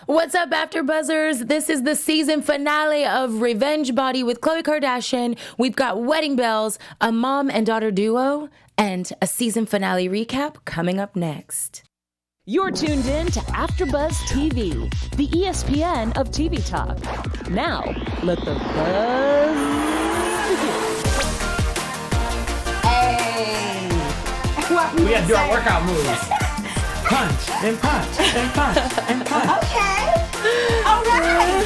What's up, AfterBuzzers? This is the season finale of Revenge Body with Khloé Kardashian. We've got wedding bells, a mom and daughter duo, and a season finale recap coming up next. You're tuned in to AfterBuzz TV, the ESPN of TV talk. Now, let the buzz begin. Hey! We gotta do our workout moves. Punch and punch and punch and punch. Okay. All right.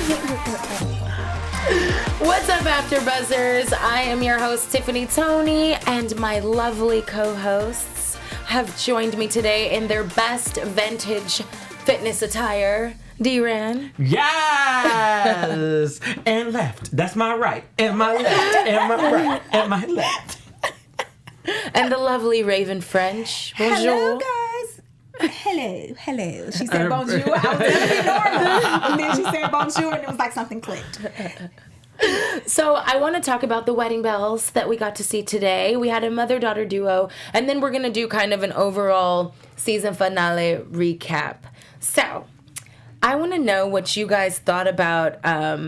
What's up, AfterBuzzers? I am your host, Tiffany Tony, and my lovely co-hosts have joined me today in their best vintage fitness attire. Dran. Yes! And left. That's my right. And my left. And my right. And my left. And the lovely Raven French. Bonjour. Hello, guys. Hello. She said bonjour. I was going to be normal. And then she said bonjour, and it was like something clicked. So I want to talk about the wedding bells that we got to see today. We had a mother-daughter duo, and then we're going to do kind of an overall season finale recap. So I want to know what you guys thought about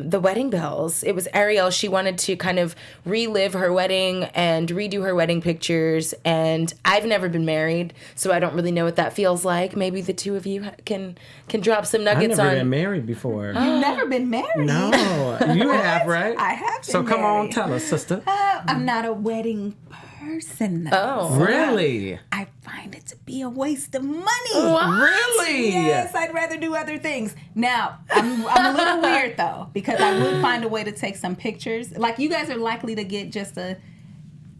the wedding bells. It was Ariel. She wanted to kind of relive her wedding and redo her wedding pictures. And I've never been married, so I don't really know what that feels like. Maybe the two of you can drop some nuggets on. I've never been married before. You've never been married? No. You have, right? I have been So come married. on, tell us, sister. I'm not a wedding person, though. Oh. Really? I find it to be a waste of money. Really? Yes, I'd rather do other things. Now, I'm a little weird, though, because I would find a way to take some pictures. Like, you guys are likely to get just a,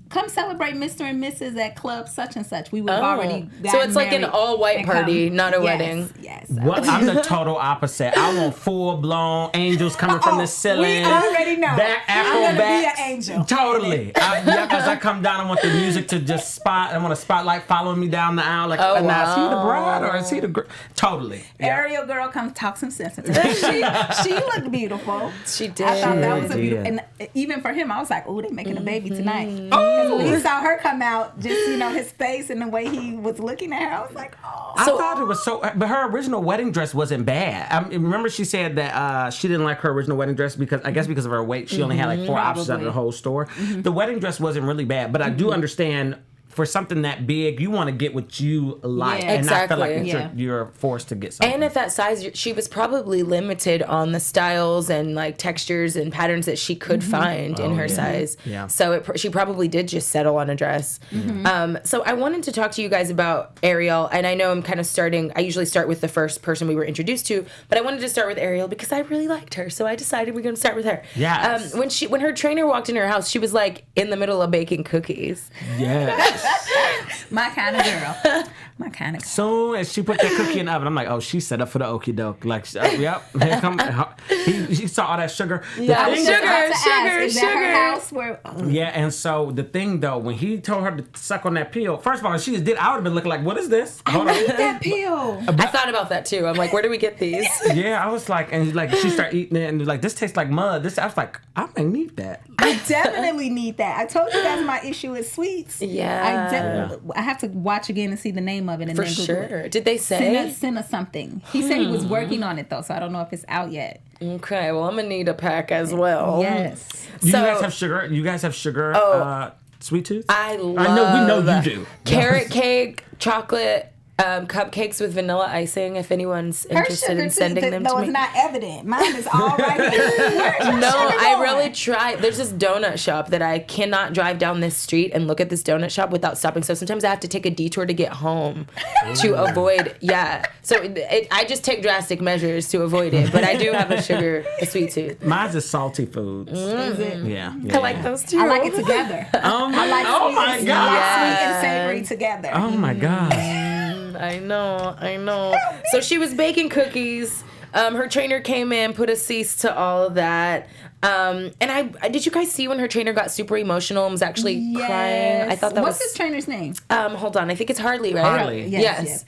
come celebrate Mr. and Mrs. at club such and such. We would have already gotten So it's like an married all-white and party, come. not a Yes, wedding. Yes. What? I'm the total opposite. I want full-blown angels coming from the ceiling. We already know. Back I'm gonna be acrobats. an angel. Totally. As I come down, I want the music to just spot. I want a spotlight following me down the aisle. Like, Oh, now, is he the wow. bride or is he the Totally. Yeah. Ariel girl, come talk some sense into her. She looked beautiful. She did. I thought that was a She beautiful. did. And even for him, I was like, oh, they making a baby tonight. Because when he saw her come out, just, his face and the way he was looking at her, I was like, oh. I thought it was so, but her original wedding dress wasn't bad. Remember she said that she didn't like her original wedding dress because of her weight. She only had like 4 options out of the whole store. The wedding dress wasn't really bad, but I do understand for something that big, you want to get what you like Yeah. and not feel like Exactly. that you're forced to get something. And at that size, she was probably limited on the styles and like textures and patterns that she could find in her size. Yeah. So she probably did just settle on a dress. So I wanted to talk to you guys about Ariel. And I know I'm kind of I usually start with the first person we were introduced to, but I wanted to start with Ariel because I really liked her. So I decided we're going to start with her. Yes. When her trainer walked in her house, she was like in the middle of baking cookies. Yes. My kind of girl. My kind of girl. Soon as she put that cookie in the oven, I'm like, oh, she's set up for the okie doke. Like, yep, here come. She saw all that sugar. Yeah, The thing- sugar. Is that her house where? Yeah, and so the thing though, when he told her to suck on that peel, first of all, she just did. I would have been looking like, what is this? Hold on. Eat that pill. I thought about that too. I'm like, where do we get these? Yeah, I was like, and like she started eating it, and like this tastes like mud. I was like, I may need that. I definitely need that. I told you guys my issue is sweets. Yeah. I have to watch again and see the name of it and For then Google sure. it. Did they say? Send us something. He said he was working on it though, so I don't know if it's out yet. Okay, well, I'm gonna need a pack as well. Yes. You So- guys have sugar? You guys have sugar? Sweet tooth? I love. I know. We know you do. Carrot cake, chocolate, cupcakes with vanilla icing. If anyone's Her interested sugar in sending tooth, them though, to is me. not evident. Mine is all right here. Where's your No, sugar I going? really tried. There's this donut shop that I cannot drive down this street and look at this donut shop without stopping. So sometimes I have to take a detour to get home to avoid. Yeah. So I just take drastic measures to avoid it. But I do have a sweet tooth. Mine's is salty foods. Is it? Yeah. I like those too. I like it together. Oh my, I like oh sweet, my and, God. I like sweet and savory together. Oh my God. I know. So she was baking cookies. Her trainer came in, put a cease to all of that. And did you guys see when her trainer got super emotional and was actually crying? I thought that What's his trainer's name? Hold on, I think it's Harley, right? Harley. Yes.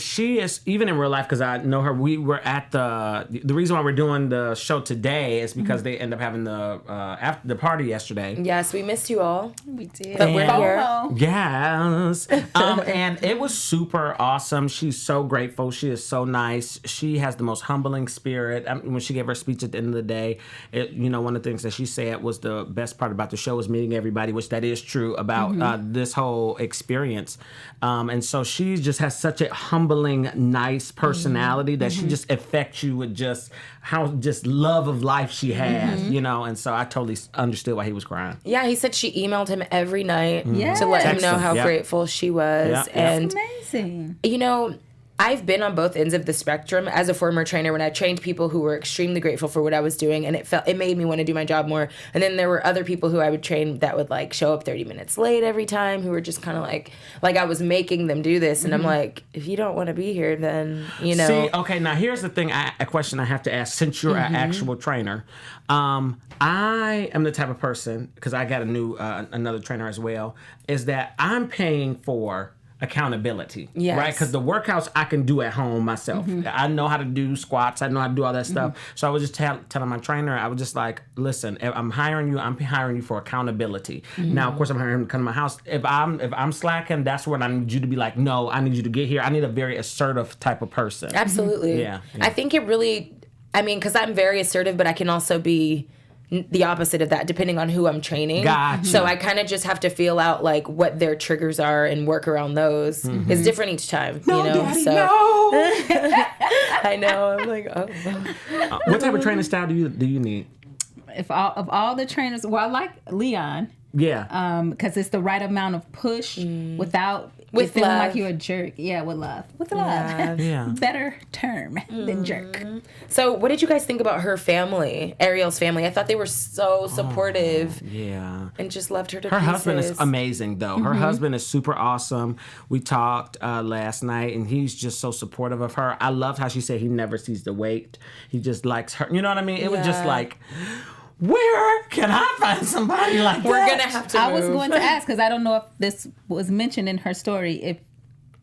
She is, even in real life, because I know her. We were at the reason why we're doing the show today is because they end up having after the party yesterday. Yes, we missed you all. We did. But we're here. Yes. And it was super awesome. She's so grateful. She is so nice. She has the most humbling spirit. When she gave her speech at the end of the day, one of the things that she said was the best part about the show was meeting everybody, which that is true about this whole experience. And so she just has such a humbling, nice personality that she just affects you with just how just love of life she has, and so I totally understood why he was crying. Yeah, he said she emailed him every night Yes. to let him Text know him, how yep. grateful she was. Yep. And Amazing. I've been on both ends of the spectrum as a former trainer when I trained people who were extremely grateful for what I was doing, and it made me want to do my job more. And then there were other people who I would train that would like show up 30 minutes late every time, who were just kind of like I was making them do this, and I'm like, if you don't want to be here, then See, okay, now here's the thing. A question I have to ask, since you're an actual trainer. I am the type of person, because I got another trainer as well, is that I'm paying for accountability, yes. right? Because the workouts I can do at home myself. I know how to do squats. I know how to do all that stuff. So I was just telling my trainer, I was just like, listen, if I'm hiring you for accountability. Now, of course, I'm hiring him to come to my house. If I'm slacking, that's when I need you to be like, no, I need you to get here. I need a very assertive type of person. Absolutely. Yeah. I think it really, because I'm very assertive, but I can also be the opposite of that depending on who I'm training. Gotcha. So I kind of just have to feel out like what their triggers are and work around those. It's different each time. Daddy, so no. I know. I'm like, oh. What type of training style do you need? Of all the trainers, well, I like Leon. Yeah. Because it's the right amount of push without With feeling love. like you're a jerk. Yeah, with love. With love. Yeah. Better term than jerk. So what did you guys think about her family, Ariel's family? I thought they were so supportive Yeah. and just loved her to Her pieces. husband is amazing, though. Her husband is super awesome. We talked last night, and he's just so supportive of her. I loved how she said he never sees the weight. He just likes her. You know what I mean? It was just like, where can I find somebody like We're that? going to have to I move. was going to ask, because I don't know if this was mentioned in her story, if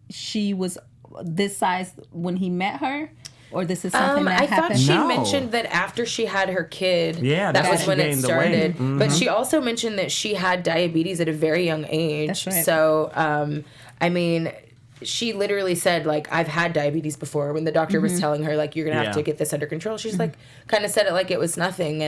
she was this size when he met her, or this is something that I thought happened. she No. mentioned that after she had her kid, Yeah, that that's was when when she it gained the started. weight. But she also mentioned that she had diabetes at a very young age. That's right. So, she literally said, like, I've had diabetes before. When the doctor was telling her, like, you're going to have Yeah. to get this under control, she's like, kind of said it like it was nothing.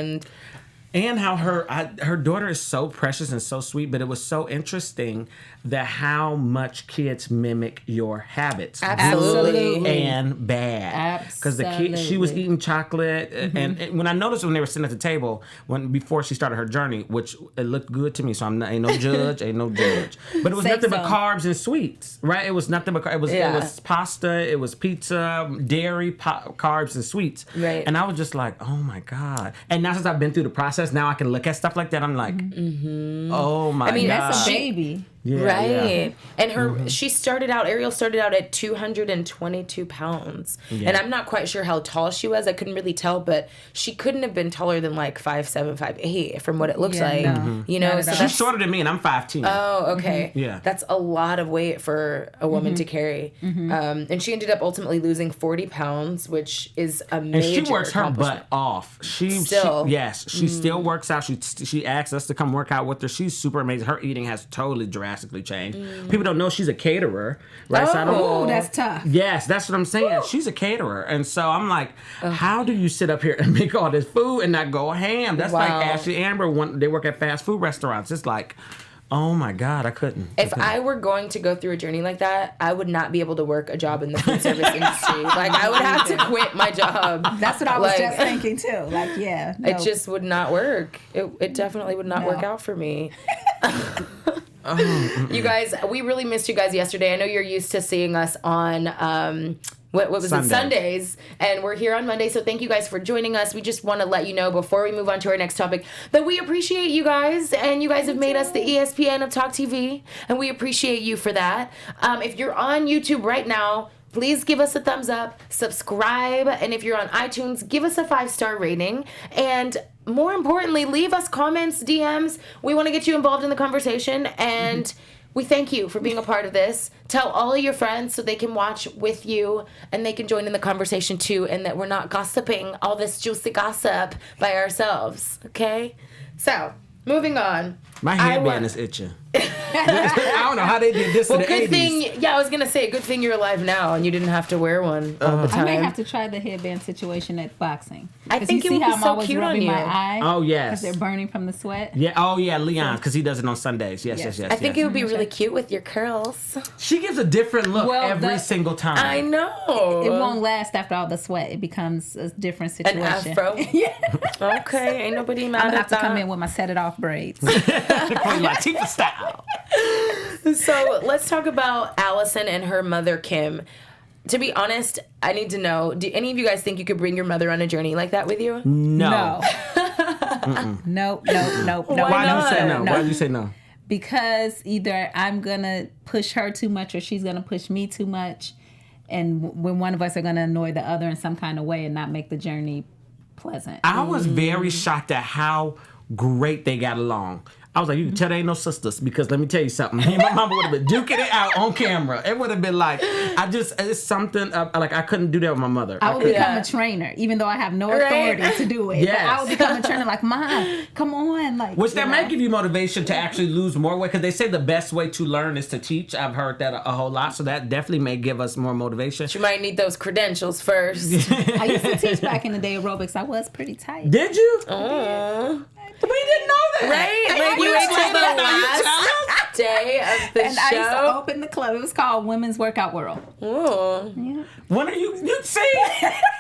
And how her daughter is so precious and so sweet, but it was so interesting that how much kids mimic your habits, Absolutely. good and bad. Because the kid, she was eating chocolate, and when I noticed when they were sitting at the table before she started her journey, which it looked good to me, so ain't no judge, but it was Safe nothing but zone. carbs and sweets, right? It was nothing but it was pasta, it was pizza, dairy, carbs and sweets, Right. And I was just like, oh my god! And now since I've been through the process, now I can look at stuff like that. I'm like, oh my god, That's a baby. Yeah, right. yeah. And Ariel started out at 222 pounds. Yeah. And I'm not quite sure how tall she was. I couldn't really tell, but she couldn't have been taller than like 5'7", 5'8", from what it looks Yeah, like. no. You know, Not at so all. She's that's, shorter than me, and I'm 5'10". oh, okay. Yeah. That's a lot of weight for a woman to carry. And she ended up ultimately losing 40 pounds, which is a major And she works her butt off. She still works out. She asks us to come work out with her. She's super amazing. Her eating has totally drastically changed. People don't know she's a caterer, right? So I don't, Oh, that's tough. yes, that's what I'm saying. She's a caterer, and so I'm like, how do you sit up here and make all this food and not go ham? That's like Wow. Ashley Amber when they work at fast food restaurants. It's like, oh my god, I couldn't. If I were going to go through a journey like that, I would not be able to work a job in the food service industry. Like, I would have to quit my job. That's what I was Like, just thinking too. Like, yeah. It just would not work. It definitely would not work out for me. You guys, we really missed you guys yesterday. I know you're used to seeing us on what was Sunday. it, Sundays, and we're here on Monday. So thank you guys for joining us. We just want to let you know before we move on to our next topic that we appreciate you guys, and you guys have made us the ESPN of Talk TV, and we appreciate you for that. If you're on YouTube right now, please give us a thumbs up, subscribe, and if you're on iTunes, give us a 5-star rating. And more importantly, leave us comments, DMs. We want to get you involved in the conversation, and we thank you for being a part of this. Tell all of your friends so they can watch with you and they can join in the conversation too, and that we're not gossiping all this juicy gossip by ourselves, okay? So, moving on. My headband is itching. I don't know how they did this in the 80s. I was going to say, good thing you're alive now and you didn't have to wear one all the time. I may have to try the headband situation at boxing. I think it would be so cute on you. My eye oh, yes. Because they're burning from the sweat. Yeah. Oh, yeah, Leon, because he does it on Sundays. Yes. I think it would be really cute with your curls. She gives a different look every single time. I know. It won't last after all the sweat. It becomes a different situation. An afro? Yeah. Okay, ain't nobody mad I'm going to at have to that. come in with my set-it-off braids. Latifah style. So let's talk about Allison and her mother, Kim. To be honest, I need to know, do any of you guys think you could bring your mother on a journey like that with you? No. Nope. Why do you say no? No. Why do you say no? Because either I'm going to push her too much or she's going to push me too much. And when one of us are going to annoy the other in some kind of way and not make the journey pleasant. I was very shocked at how great they got along. I was like, you can tell they ain't no sisters, because let me tell you something. Me and my mama would have been duking it out on camera. It would have been like, it's something, like I couldn't do that with my mother. I would become a trainer, even though I have no authority to do it. Yes. But I would become a trainer like, Mom, come on. Like, Which that might give you motivation to actually lose more weight, because they say the best way to learn is to teach. I've heard that a whole lot, so that definitely may give us more motivation. You might need those credentials first. I used to teach back in the day aerobics. I was pretty tight. Did you? Oh. We didn't know that. Right? Like you wait till the last day of the And show. I used to open the club. It was called Women's Workout World. Ooh. Yeah. When are you see?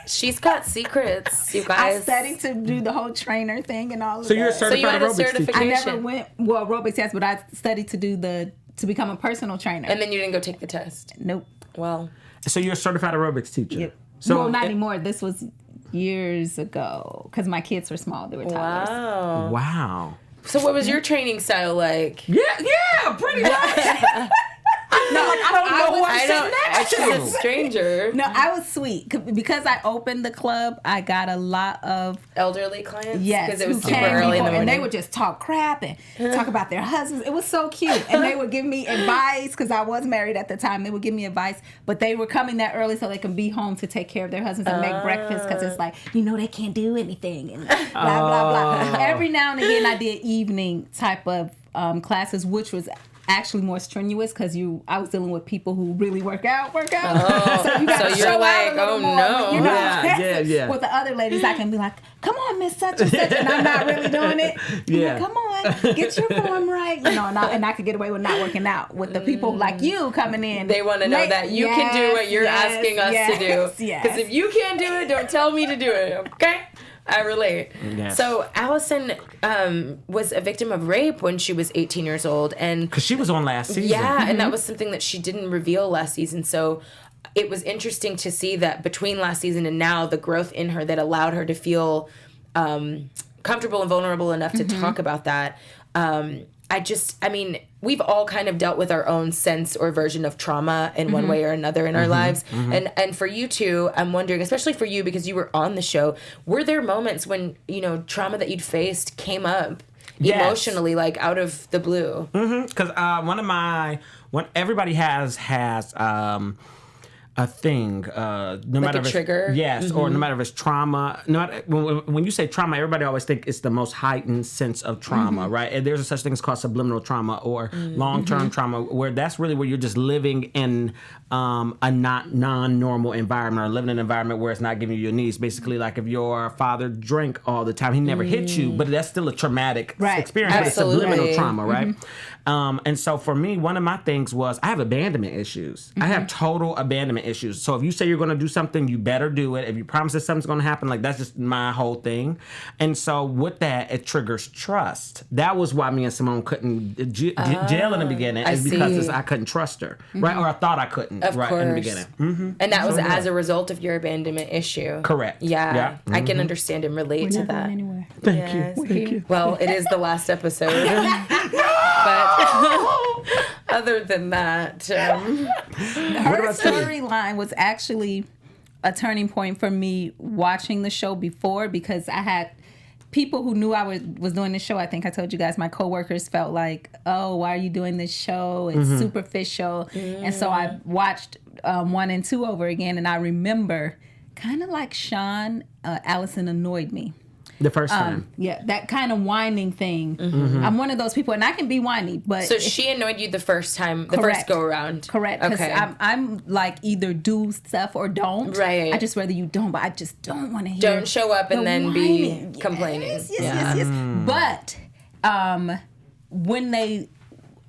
She's got secrets, you guys. I studied to do the whole trainer thing and all of So you're a that. So you certified had a aerobics teacher. certification. I never went, well, aerobics, yes, but I studied to become a personal trainer. And then you didn't go take the test. Nope. Well. So you're a certified aerobics teacher. Yep. So well, not anymore. This was years ago because my kids were small. They were toddlers. Wow. Wow. So what was your training style like? Yeah, pretty much. I don't know who I'm sitting next She's a to. stranger. No, I was sweet because I opened the club. I got a lot of Elderly clients? yes, Because it was who super came early in the before, and morning. they would just talk crap and talk about their husbands. It was so cute, and they would give me advice because I was married at the time. They would give me advice, but they were coming that early so they can be home to take care of their husbands and make breakfast because it's like they can't do anything and blah blah blah. Every now and again, I did evening type of classes, which was actually more strenuous because I was dealing with people who really work out. Oh, So you got to so show you're out like, a little oh, more. no. You know, Yeah. With the other ladies, I can be like, come on, Miss Such and Such, and I'm not really doing it. Yeah. Like, come on, get your form right. And I could get away with not working out. With the people like you coming in, They want to know that you can do what you're asking us to do. Yes. Because if you can't do it, don't tell me to do it, okay? I relate. Yes. So Allison was a victim of rape when she was 18 years old. And Because she was on last season. yeah, and that was something that she didn't reveal last season. So it was interesting to see that between last season and now, the growth in her that allowed her to feel comfortable and vulnerable enough to talk about that. We've all kind of dealt with our own sense or version of trauma in one way or another in our lives. And for you two, I'm wondering, especially for you because you were on the show, were there moments when, trauma that you'd faced came up emotionally, like out of the blue? Because everybody has a thing, no matter if it's trigger? yes, or no matter if it's trauma. When you say trauma, everybody always think it's the most heightened sense of trauma, right? And there's such things called subliminal trauma or long-term trauma, where that's really where you're just living in a non-normal environment or living in an environment where it's not giving you your needs. Basically, like if your father drank all the time, he never hit you, but that's still a traumatic experience. But it's subliminal trauma, right? And so for me, one of my things was I have abandonment issues. I have total abandonment issues. So if you say you're going to do something, you better do it. If you promise that something's going to happen, like that's just my whole thing. And so with that, it triggers trust. That was why me and Simone couldn't jail in the beginning, is because I couldn't trust her, right? Or I thought I couldn't, Of right, course. in the beginning. And that was as a result of your abandonment issue. Correct. Yeah. I can understand and relate to that. Anywhere. Thank you. Well, it is the last episode. But Other than that, Her storyline was actually a turning point for me watching the show before, because I had people who knew I was doing this show. I think I told you guys, my coworkers felt like, oh, why are you doing this show? It's superficial. And so I watched 1 and 2 over again, and I remember kind of like Sean, Allison annoyed me. The first time. Yeah, that kind of whining thing. I'm one of those people, and I can be whiny, but... So she annoyed you the first time, the Correct. first go-around? Correct, because Okay. I'm like either do stuff or don't. Right. I just rather you don't, but I just don't want to hear... Don't show up and the then whining. be complaining. Yes. But when they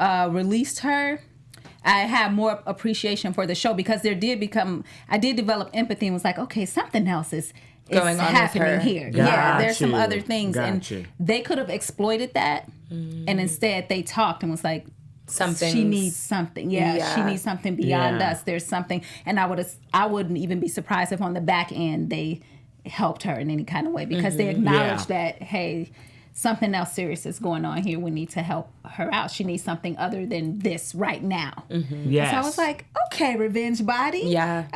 released her, I had more appreciation for the show, because I did develop empathy and was like, okay, something else is going on happening with her. here. Yeah, there's some you. other things. Got you. And they could have exploited that, and instead they talked and was like, Something's- she needs something. Yeah, she needs something beyond Yeah. us. There's something. And I wouldn't even be surprised if on the back end they helped her in any kind of way, because they acknowledged that, hey, something else serious is going on here. We need to help her out. She needs something other than this right now. Yes. So I was like, okay, revenge body. Yeah.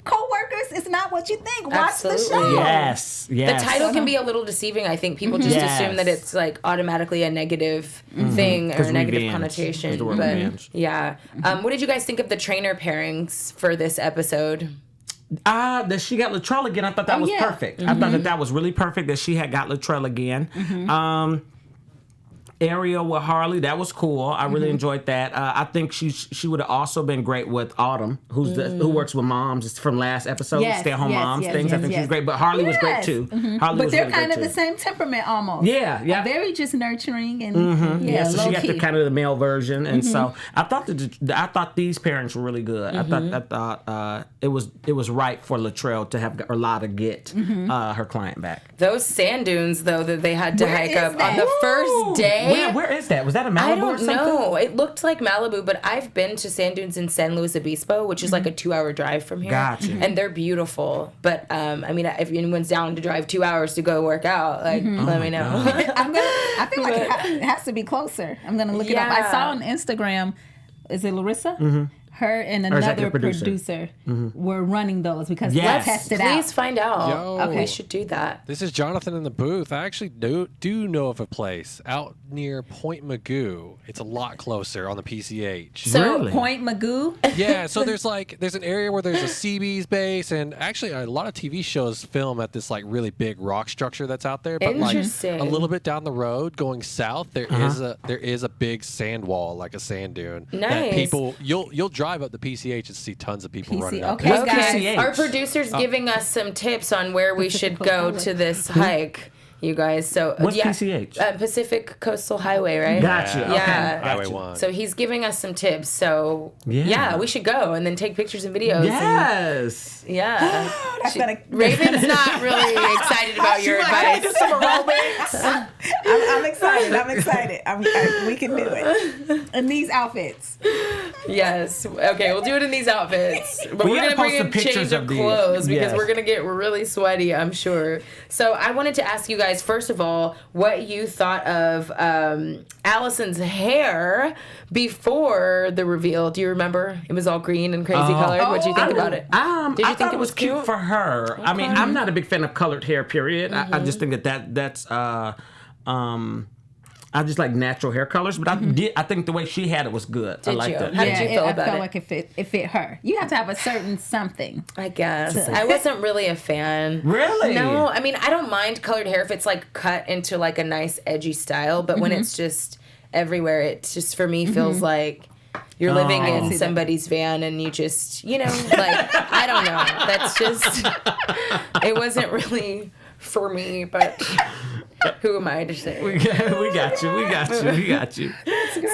Co-workers, it's not what you think. Watch Absolutely. the show. Yes. The Yes. title can be a little deceiving. I think people just Yes. assume that it's like automatically a negative thing or 'Cause a negative revenge connotation. is the word But revenge. yeah. What did you guys think of the trainer pairings for this episode? That she got Latrell again. I thought that was yeah. perfect. I thought that was really perfect that she had got Latrell again. Ariel with Harley, that was cool. I really enjoyed that. I think she would have also been great with Autumn, who works with moms from last episode, Yes, stay-at-home yes, moms yes, things. I yes, think yes. she's great. But Harley was great too. Harley But was they're really kind great of the too. same temperament almost. Yeah. Very just nurturing and Yeah, so low she got key. the kind of the male version, and so I thought these parents were really good. I thought it was right for Latrell to have Erlada get her client back. Those sand dunes, though, that they had to Where hike is up on that? the first day. Where is that? Was that a Malibu I or don't something? know. It looked like Malibu, but I've been to sand dunes in San Luis Obispo, which is like a 2-hour drive from here. Gotcha. And they're beautiful. But I mean, if anyone's down to drive 2 hours to go work out, like let me know. I feel like it has to be closer. I'm gonna look it up. I Yeah. saw on Instagram. Is it Larissa? Her and another executive producer. were running those because Yes. let's test it Please out. find out. Yo. Okay, we should do that. This is Jonathan in the booth. I actually do know of a place out near Point Magoo. It's a lot closer on the PCH. So Really? Point Magoo. Yeah, so there's an area where there's a CB's base, and actually a lot of TV shows film at this like really big rock structure that's out there. But like Interesting. a little bit down the road, going south, there is a big sand wall, like a sand dune. That Nice. people you'll drive up the PCH and see tons of people PC, running up okay. there. What's guys. PCH? Our producer's giving us some tips on where we should go to this hike, you guys. So What's PCH? Pacific Coastal Highway, right? Gotcha. Yeah. Okay. Highway Gotcha. 1. So he's giving us some tips. So Yeah. we should go and then take pictures and videos. Yes. And, yeah. That's gonna- Raven's not really excited about your advice. I'm excited. I'm excited. We can do it in these outfits. Yes. Okay, we'll do it in these outfits. But We we're gotta going to bring post a some pictures change of of these. clothes because Yes. we're going to get really sweaty, I'm sure. So I wanted to ask you guys, first of all, what you thought of Allison's hair before the reveal. Do you remember? It was all green and crazy colored. What did you think about it? Did you I think thought it was cute for her. I mean, I'm not a big fan of colored hair, period. I just think that's I just like natural hair colors, but I think the way she had it was good. I Did liked you? it. How did you feel I about felt it? like it fit her. You have to have a certain something. I guess. I wasn't really a fan. Really? No, I mean, I don't mind colored hair if it's like cut into like a nice edgy style, but when it's just everywhere, it just for me feels like you're living in see that. somebody's van and you just, like, I don't know. That's just, it wasn't really for me, but who am I to say? We got you.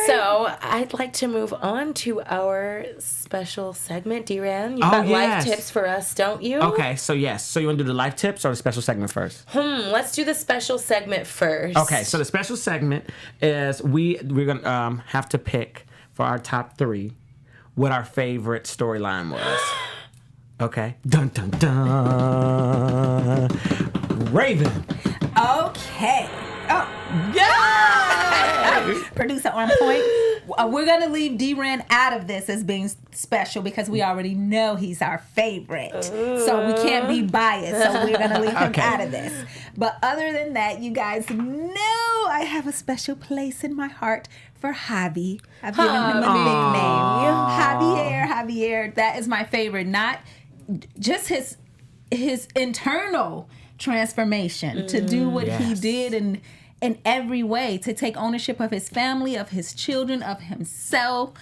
So I'd like to move on to our special segment. Dran, you've Oh, got yes. life tips for us, don't you? Okay, so yes. So you want to do the life tips or the special segment first? Let's do the special segment first. Okay, so the special segment is we're gonna have to pick for our top 3 what our favorite storyline was. Okay. Dun dun dun. Raven. Okay. Oh, Yeah. producer on point. we're going to leave Dran out of this as being special because we already know he's our favorite. So we can't be biased. So we're going to leave him out of this. But other than that, you guys know I have a special place in my heart for Javi. I've given him a nickname. Javier. That is my favorite. Not just his internal transformation to do what he did in every way, to take ownership of his family, of his children, of himself,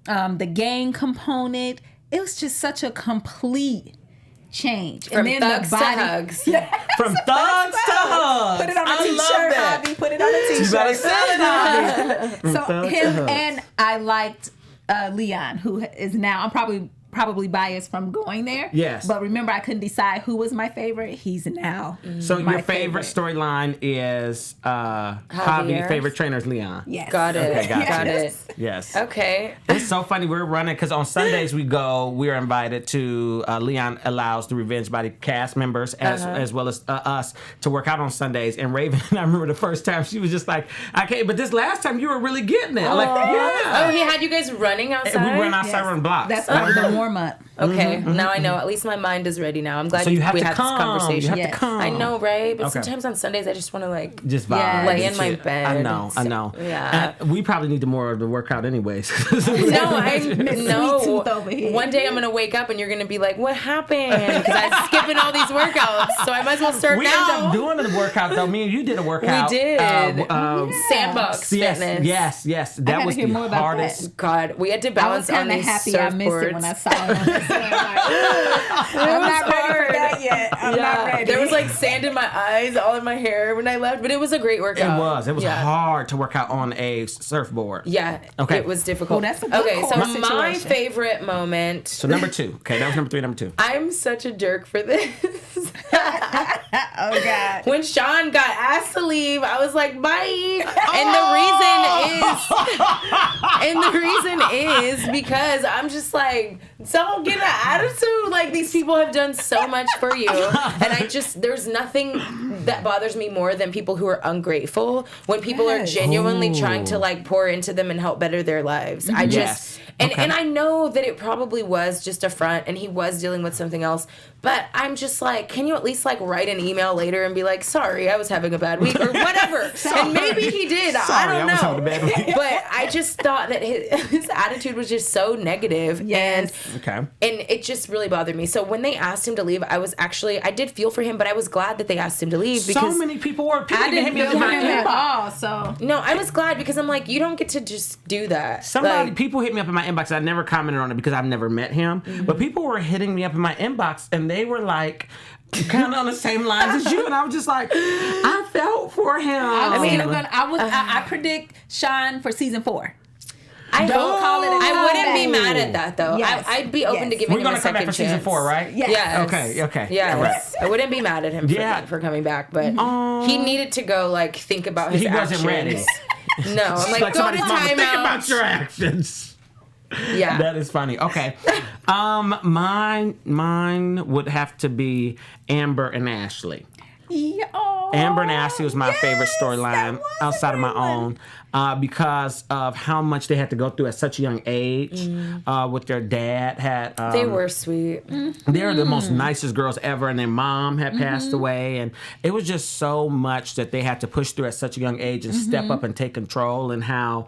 the gang component. It was just such a complete change. From thugs to hugs. From thugs to hugs. Put it on a t-shirt, Javi. Put it on a t-shirt. You better sell it, Javi. So him and I liked Leon, who is now, I'm probably biased from going there. Yes. But remember, I couldn't decide who was my favorite. He's now So my your favorite storyline is Javi. Favorite trainer is Leon. Yes. Got it. Okay, gotcha. Got it. Yes. Okay. It's so funny. We're running because on Sundays we're invited to Leon allows the Revenge Body cast members as well as us to work out on Sundays. And Raven, I remember the first time she was just like, "Okay, but this last time you were really getting it." I'm like, yeah. Oh, he had you guys running outside? We run outside on blocks. That's the warm up. Okay, now I know. At least my mind is ready now. I'm glad So you have we to had come. this conversation. You have to come. I know, right? But Okay. sometimes on Sundays I just want to like Just vibe. Yeah. lay in and my shit. bed. I know. Yeah. And we probably need more of the workout anyways. No, Tooth over here. one day I'm gonna wake up and you're gonna be like, "What happened?" Because I'm skipping all these workouts, so I might as well start We now. ended up doing the workout though. Me and you did a workout. We did. Sandbox Yes, fitness. yes. That gotta was hear the more about hardest. God, we had to I was balance on kind of these happy I missed it when I surfboards. saw it on the set. I'm not ready for that yet. I'm not ready. There was like sand in my eyes, all in my hair when I left, but it was a great workout. It was Yeah. hard to work out on a surfboard. Yeah. Okay. It was difficult. Oh, that's a good okay, so core my situation. favorite moment. So number 2. Okay, that was number 3. Number 2. I'm such a jerk for this. Oh God. When Sean got asked to leave, I was like, bye. And the reason is because I'm just like, don't get an attitude. Like, these people have done so much for you. And there's nothing that bothers me more than people who are ungrateful when people are genuinely trying to like pour into them and help better their lives. I just, Yes. and I know that it probably was just a front and he was dealing with something else, but I'm just like, can you at least like write an email later and be like, sorry, I was having a bad week or whatever. And maybe he did. I don't know. I was having a bad week. But I just thought that his attitude was just so negative. Yes. Okay. And it just really bothered me. So when they asked him to leave, I did feel for him, but I was glad that they asked him to leave because So many people were. People I even hit didn't me up feel in my him at inbox. all. So no, I was glad because I'm like, you don't get to just do that. People hit me up in my inbox. I never commented on it because I've never met him. But people were hitting me up in my inbox and they were like, kind of on the same lines as you, and I was just like, I felt for him. I predict Sean for season 4. I Don't call it a I wouldn't be comeback. mad at that though. Yes. I'd be open to Yes. giving We're him a gonna come back second for chance. season 4, right? Yes. Yes. Okay. Yes. I wouldn't be mad at him Yeah. for coming back, but he needed to go like think about his He actions. wasn't ready. No, I'm like, go to somebody's mama, think about timeout. your actions. Yeah. That is funny. Okay. Mine would have to be Amber and Ashley. Amber and Ashley was my favorite storyline outside of my own because of how much they had to go through at such a young age with their dad. They were sweet. They're the most nicest girls ever, and their mom had passed away, and it was just so much that they had to push through at such a young age and step up and take control, and how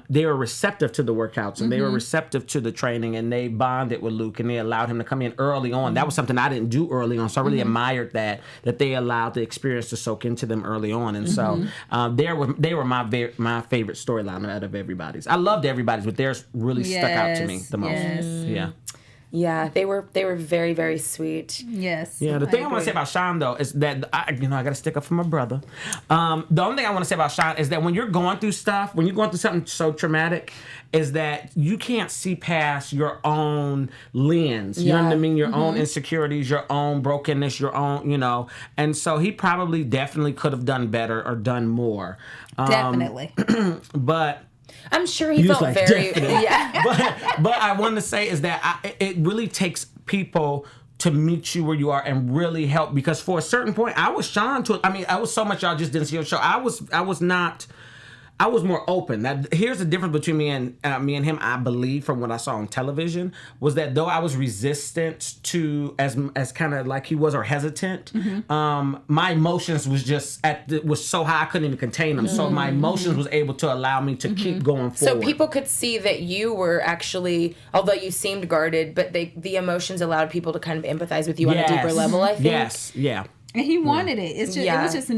they were receptive to the workouts and they were receptive to the training, and they bonded with Luke and they allowed him to come in early on. That was something I didn't do early on, so I really admired that they allowed the experience to soak into them early on, and so they were my favorite storyline out of everybody's. I loved everybody's, but theirs really stuck out to me the most. Yes. Yeah. Yeah, they were very, very sweet. Yes. Yeah, the thing I want to say about Sean though is that I got to stick up for my brother. The only thing I want to say about Sean is that when you're going through stuff, when you're going through something so traumatic, is that you can't see past your own lens. You know what I mean? Your own insecurities, your own brokenness, your own, And so he definitely could have done better or done more. Definitely. But I'm sure he felt like, very definitely. yeah. But I want to say is that it really takes people to meet you where you are and really help, because for a certain point I was Sean I was so much y'all just didn't see your show. I I was more open. Here's the difference between me and him. I believe from what I saw on television was that though I was resistant to as kind of like he was or hesitant, my emotions was so high I couldn't even contain them. So my emotions was able to allow me to keep going forward. So people could see that you were actually, although you seemed guarded, but the emotions allowed people to kind of empathize with you on a deeper level, I think. Yes, yeah. And he wanted it. It's just it was just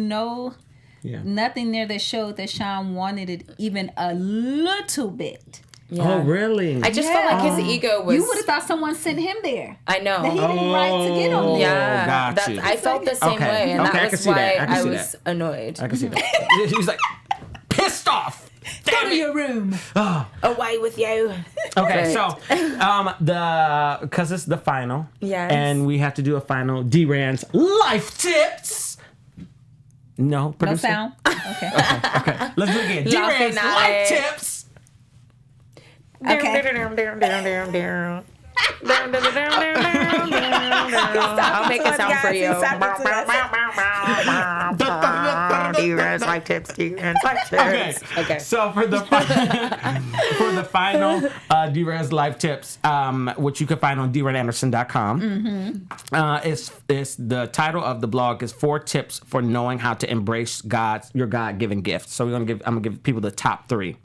nothing there that showed that Sean wanted it even a little bit. Yeah. Oh, really? I just felt like his ego was... You would have thought someone sent him there. I know. That he didn't write to get on there. Yeah. Got you. I felt the same way, and that was why I was annoyed. I can see that. He was like, pissed off. Go to your room. Away with you. Okay, so because it's the final, and we have to do a final Dran's life tips. No, producer? No sound. Okay. Let's do it again. Dran's life tips. Okay. I'll make a sound for you. Dran's life tips. Dran's life tips. Okay. So for the final Dran's life tips, which you can find on DranAnderson.com, it's the title of the blog is 4 tips for knowing how to embrace your God-given gift. So I'm gonna give people the top 3.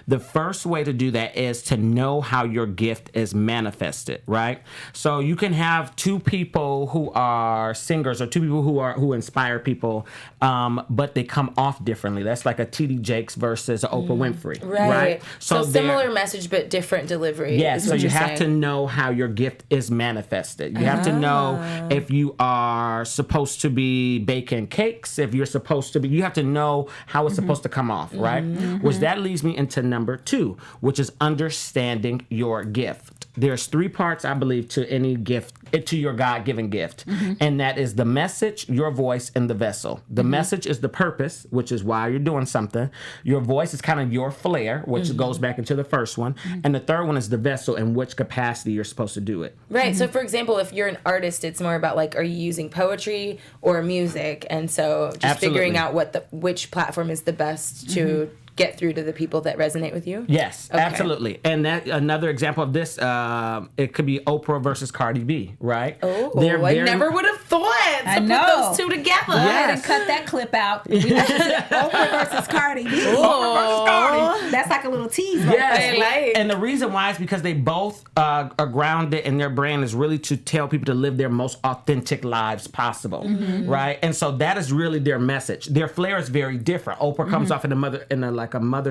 The first way to do that is to know how your gift is manifested, right? So you can have 2 people who are singers or 2 people who inspire people, but they come off differently. That's like a T.D. Jakes versus Oprah Winfrey, right? So similar message but different delivery. Yes, so you have to know how your gift is manifested. You have to know if you are supposed to be baking cakes, if you're supposed to be, you have to know how it's supposed to come off, right? Which that leads me into number 2, which is understanding your gift. There's 3 parts, I believe, to any gift, to your God-given gift. And that is the message, your voice, and the vessel. The message is the purpose, which is why you're doing something. Your voice is kind of your flair, which goes back into the first one. And the third one is the vessel, in which capacity you're supposed to do it. Right. So, for example, if you're an artist, it's more about, like, are you using poetry or music? And so just figuring out which platform is the best to get through to the people that resonate with you? Yes, absolutely. And that another example of this, it could be Oprah versus Cardi B, right? Oh, I never would have thought to put those 2 together. Go ahead and cut that clip out. Oprah versus Cardi B. Oprah versus Cardi. That's like a little tease. Yes. And the reason why is because they both are grounded, and their brand is really to tell people to live their most authentic lives possible, right? And so that is really their message. Their flair is very different. Oprah comes off in a mother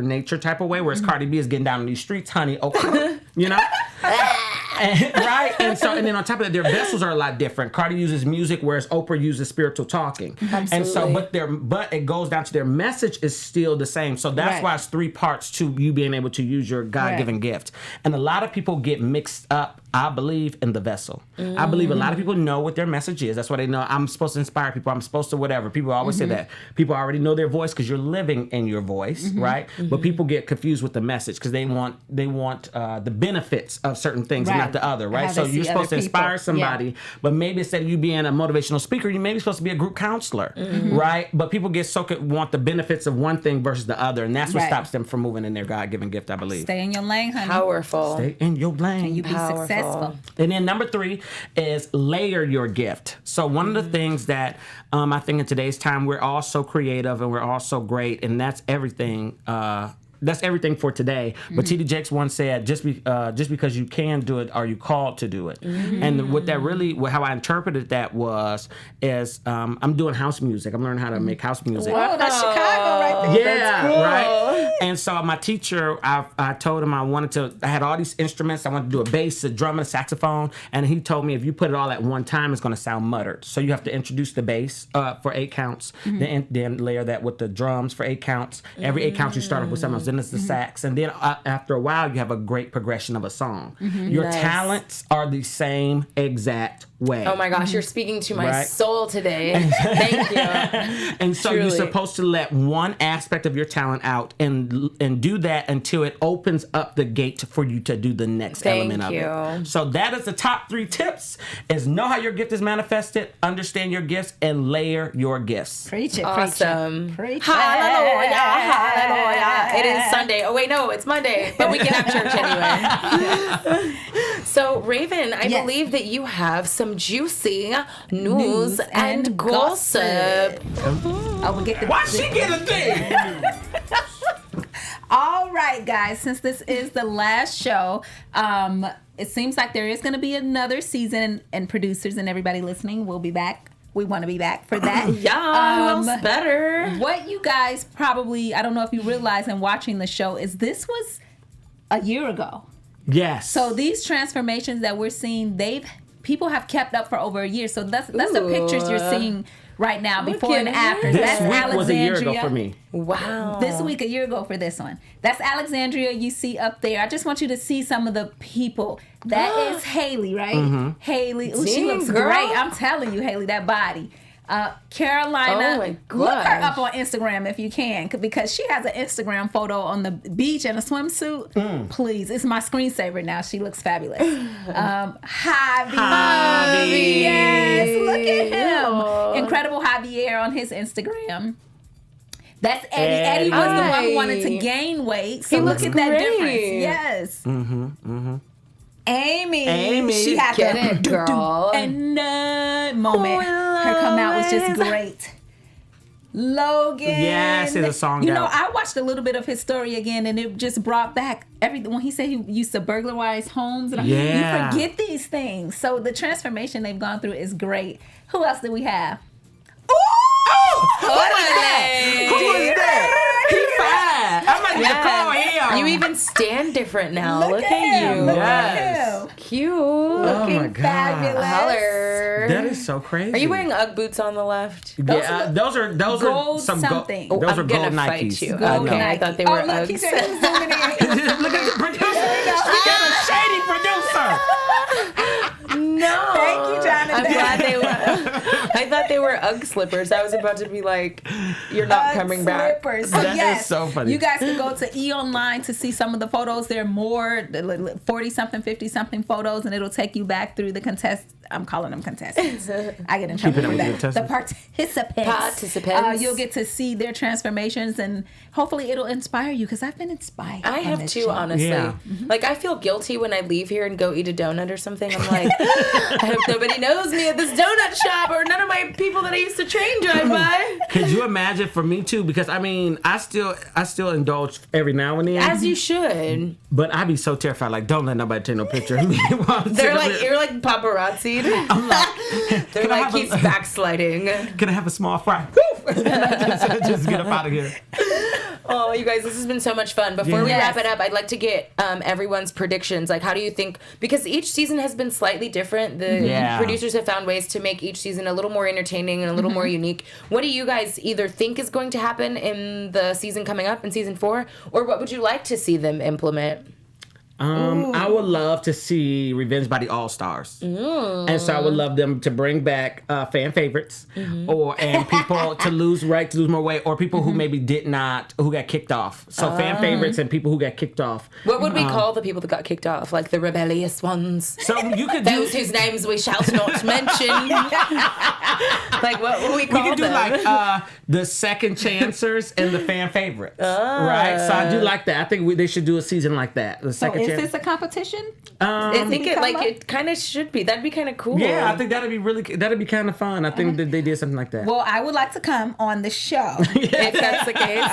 nature type of way, whereas Cardi B is getting down in these streets, honey. You know? Right? And then on top of that, their vessels are a lot different. Cardi uses music, whereas Oprah uses spiritual talking. Absolutely. And so, but it goes down to their message is still the same. So that's why it's 3 parts to you being able to use your God-given gift. And a lot of people get mixed up, I believe, in the vessel. I believe a lot of people know what their message is. That's why they know I'm supposed to inspire people. I'm supposed to whatever. People always say that. People already know their voice because you're living in your voice, right? But people get confused with the message because they want the benefits of certain things and not the other, right? So you're supposed to inspire somebody, but maybe instead of you being a motivational speaker, you may be supposed to be a group counselor, right? But people want the benefits of one thing versus the other, and that's what stops them from moving in their God-given gift, I believe. Stay in your lane, honey. Powerful. Stay in your lane. And you be successful. And then number 3 is layer your gift. So one of the things that I think in today's time, we're all so creative and we're all so great, and that's everything. That's everything for today. But T.D. Jakes once said, just because you can do it, are you called to do it? And what that really, how I interpreted that is I'm doing house music. I'm learning how to make house music. Wow, that's Chicago right there. Yeah, that's cool. Right. And so my teacher, I told him I had all these instruments. I wanted to do a bass, a drum, and a saxophone. And he told me if you put it all at one time, it's going to sound muttered. So you have to introduce the bass for 8 counts, then layer that with the drums for 8 counts. Every 8 counts you start off with something else. Then it's the sax, and then after a while you have a great progression of a song. Your talents are the same exact way. Oh my gosh, you're speaking to my Right. soul today. Thank you. And so Truly. you're supposed to let one aspect of your talent out and do that until it opens up the gate for you to do the next element of you. it. So that is the top 3 tips: is know how your gift is manifested, understand your gifts, and layer your gifts. Preach it, Awesome. preach it. Hallelujah, hallelujah. It is Sunday. Oh, wait, no, it's Monday, but we can have church anyway. So, Raven, I Yes. believe that you have some juicy news and gossip. Oh, we'll get the Why she get a thing? All right, guys, since this is the last show, it seems like there is going to be another season, and producers and everybody listening will be back. We want to be back for that. Yeah, who else better? What you guys probably, I don't know if you realize in watching the show, is this was a year ago. Yes. So these transformations that we're seeing, people have kept up for over a year. So that's the pictures you're seeing right now, before and at after. this That's week Alexandria. was a year ago for me. Wow. This week, a year ago for this one. That's Alexandria you see up there. I just want you to see some of the people. That is Haley, right? Mm-hmm. Haley. Ooh, she Dang, looks girl. great. I'm telling you, Haley, that body. Carolina. Oh my Look her gosh. up on Instagram if you can, because she has an Instagram photo on the beach in a swimsuit. Please. It's my screensaver now. She looks fabulous. Javi. Yes, look at him. Incredible Javier on his Instagram. That's Eddie. Eddie was the one who wanted to gain weight. So He look looks at that great. difference. Yes. Amy. She had Get the it, girl. and moment. Her come out was just great. Logan. Yes, there's a song You know, out. I watched a little bit of his story again, and it just brought back everything. When he said he used to burglarize homes, and Yeah. you forget these things. So the transformation they've gone through is great. Who else do we have? Who was that? He fine. I'm like, Yeah. call him. You even stand different now. Look, at him. you. Look Yes. at him. Cute. Oh my Looking God. fabulous. Holler. That is so crazy. Are you wearing Ugg boots on the left? Yeah, those are gold some something. gold. Oh, Those I'm are gold gonna fight Nikes. you. I know. Okay, I thought they were look, he Uggs. said he was zooming in. Look at the producer. We got a shady producer. No. Thank you, Jonathan. I'm glad they were. I thought they were Ugg slippers. I was about to be like, you're not coming back. Slippers. So That is yes, so funny. You guys can go to eOnline to see some of the photos. There are more 40-something, 50-something photos, and it'll take you back through the I'm calling them contestants. I get in trouble Keeping for them with that. the The participants. Participants. You'll get to see their transformations, and hopefully it'll inspire you, because I've been inspired. I on have this too, show. honestly. Yeah. Like, I feel guilty when I leave here and go eat a donut or something. I'm like, I hope nobody knows me at this donut shop, or none of my people that I used to train drive by. Could you imagine for me too? Because I mean, I still indulge every now and then. As you should. But I'd be so terrified. Like, don't let nobody take no picture of me. while I'm They're sitting like, there. you're like paparazzi'd. I'm like, They're can I like, have a- he's backsliding. can I have a small fry? just get up out of here. Oh, you guys, this has been so much fun. Before we Yes. wrap it up, I'd like to get everyone's predictions. Like, how do you think? Because each season has been slightly different. The Yeah. producers have found ways to make each season a little more entertaining and a little more unique. What do you guys either think is going to happen in the season coming up in season 4, or what would you like to see them implement? I would love to see Revenge by the All Stars, and so I would love them to bring back fan favorites, and people to lose more weight, or people who maybe who got kicked off. So fan favorites and people who got kicked off. What would we call the people that got kicked off? Like the rebellious ones? So you could do. Those whose names we shall not mention. Like, what would we We call could do them? like the second chancers and the fan favorites, right? So I do like that. I think they should do a season like that. The So second is chance. this a competition? I think it become a- it kind of should be. That'd be kind of cool. Yeah, I think that'd be kind of fun. I think that they did something like that. Well, I would like to come on the show. if that's the case.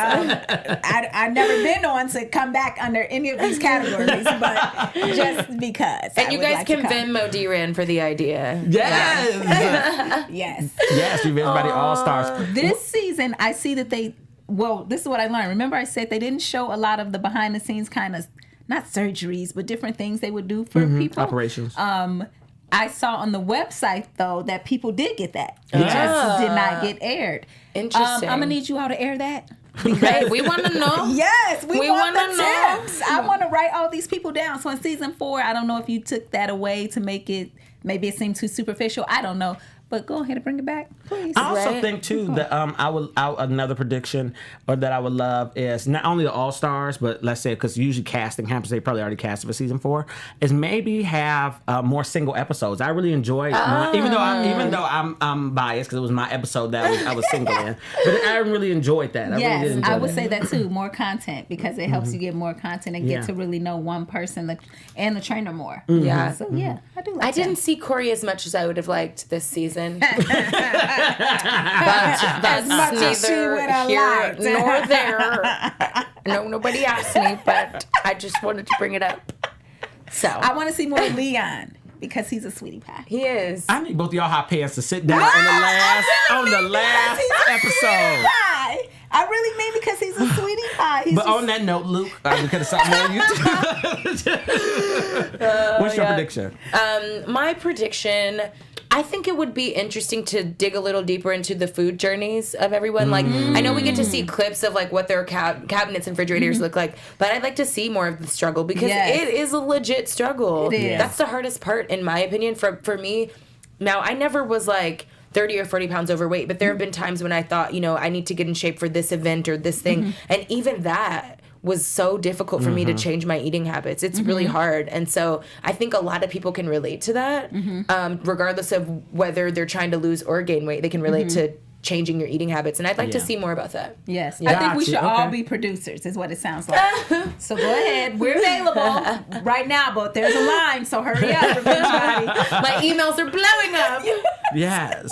I've never been on to come back under any of these categories, but just because. And I you would guys like to can come. Venmo Dran for the idea. Yes, Yes. yes, Revenge by the All Stars. This season, I see that this is what I learned. Remember I said they didn't show a lot of the behind the scenes kind of, not surgeries, but different things they would do for people. Operations. I saw on the website, though, that people did get that. It just did not get aired. Interesting. I'm going to need you all to air that. Right, we want to know. Yes, we want wanna the know. tips. I want to write all these people down. So in season 4, I don't know if you took that away to make it maybe it seemed too superficial. I don't know. But go ahead and bring it back, please. I also think too that another prediction or that I would love is not only the All Stars, but let's say because usually casting happens, they probably already casted for season 4, is maybe have more single episodes. I really enjoyed even though I'm biased because it was my episode that I was single in, but I really enjoyed that. Yes, I would say that too. More content because it helps you get more content and get to really know one person and the trainer more. Yeah. So yeah, I do like that. I didn't see Corey as much as I would have liked this season. But that's neither here nor there. No, nobody asked me, but I just wanted to bring it up. So I want to see more Leon because he's a sweetie pie. He is. I need both of y'all hot pants to sit down on the last episode. I really mean because he's a sweetie pie. But on that note, Luke, we could have something more you. What's your prediction? My prediction, I think it would be interesting to dig a little deeper into the food journeys of everyone. Like, I know we get to see clips of like what their cabinets and refrigerators look like, but I'd like to see more of the struggle because it is a legit struggle. It is. That's the hardest part, in my opinion, for me. Now, I never was like 30 or 40 pounds overweight, but there have been times when I thought, I need to get in shape for this event or this thing. And even that was so difficult for me to change my eating habits. It's really hard. And so I think a lot of people can relate to that, regardless of whether they're trying to lose or gain weight. They can relate to changing your eating habits. And I'd like to see more about that. Yes. I think we should all be producers is what it sounds like. So go ahead. We're available right now, but there's a line, so hurry up. My emails are blowing up. Yes.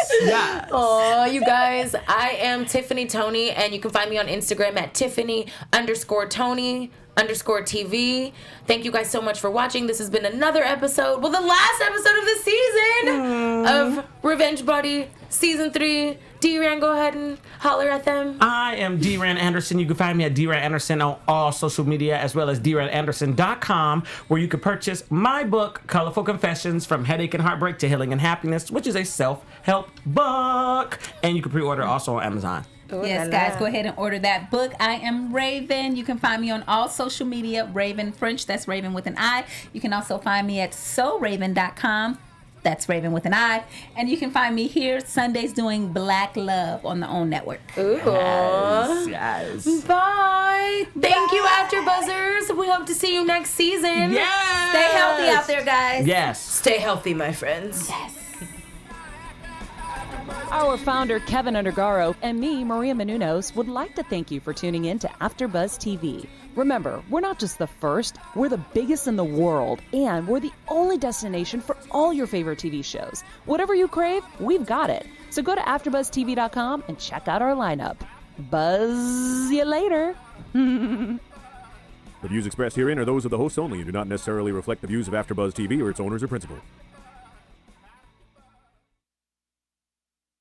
Oh, you guys, I am Tiffany Tony, and you can find me on Instagram at Tiffany_Tony_TV. Thank you guys so much for watching. This has been another episode, the last episode of the season of Revenge Body Season 3. Dran, go ahead and holler at them. I am Dran Anderson. You can find me at Dran Anderson on all social media, as well as DranAnderson.com, where you can purchase my book, Colorful Confessions, From Headache and Heartbreak to Healing and Happiness, which is a self-help book. And you can pre-order also on Amazon. Yes, guys, go ahead and order that book. I am Raven. You can find me on all social media, Raven French. That's Raven with an I. You can also find me at SoRaven.com. That's Raven with an I. And you can find me here Sundays doing Black Love on the OWN Network. Ooh. Yes. Bye. Thank you, AfterBuzzers. We hope to see you next season. Yes. Stay healthy out there, guys. Yes. Stay healthy, my friends. Yes. Our founder, Kevin Undergaro, and me, Maria Menounos, would like to thank you for tuning in to AfterBuzz TV. Remember, we're not just the first, we're the biggest in the world, and we're the only destination for all your favorite TV shows. Whatever you crave, we've got it. So go to AfterBuzzTV.com and check out our lineup. Buzz you later. The views expressed herein are those of the hosts only and do not necessarily reflect the views of AfterBuzz TV or its owners or principal.